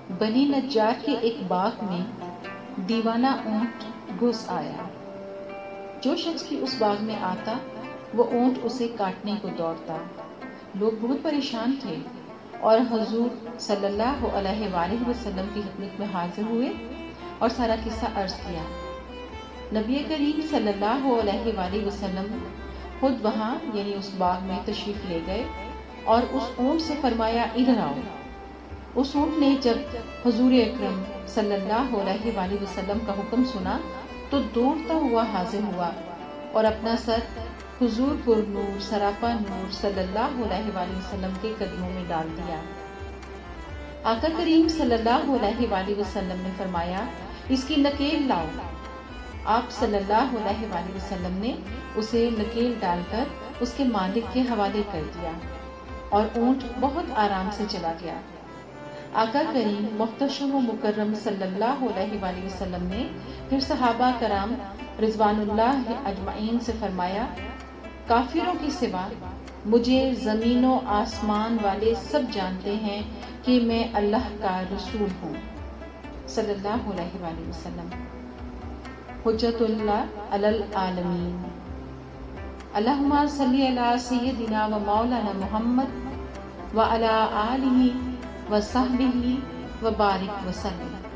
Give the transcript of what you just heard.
بنی نجار کے ایک باغ میں دیوانہ اونٹ گھس آیا۔ جو شخص بھی اس باغ میں آتا وہ اونٹ اسے کاٹنے کو دوڑتا۔ لوگ بہت پریشان تھے اور حضور صلی اللہ علیہ وآلہ وسلم کی خدمت میں حاضر ہوئے اور سارا قصہ عرض کیا۔ نبی کریم صلی اللہ علیہ وآلہ وسلم خود وہاں یعنی اس باغ میں تشریف لے گئے اور اس اونٹ سے فرمایا ادھر آؤ۔ اس اونٹ نے جب حضور اکرم صلی اللہ علیہ وآلہ وسلم کا حکم سنا تو دوڑتا ہوا حاضر ہوا اور اپنا سر حضور پر نور سراپا نور صلی اللہ علیہ وآلہ وسلم کے قدموں میں ڈال دیا۔ آقا کریم صلی اللہ علیہ وآلہ وسلم نے فرمایا اس کی نکیل لاؤ۔ آپ صلی اللہ علیہ وآلہ وسلم نے اسے نکیل ڈال کر اس کے مالک کے حوالے کر دیا اور اونٹ بہت آرام سے چلا گیا۔ آقا کریم محتشم و مکرم صلی اللہ علیہ وآلہ وسلم نے پھر صحابہ کرام رضوان اللہ اجمعین سے فرمایا کافروں کی سوا مجھے زمین و آسمان والے سب جانتے ہیں کہ میں اللہ کا رسول ہوں صلی اللہ علیہ وآلہ وسلم، حجت اللہ علی العالمین۔ اللہم صلی علی سیدنا و مولانا محمد وعلی آلہ وصحبہ وبارک وسلم۔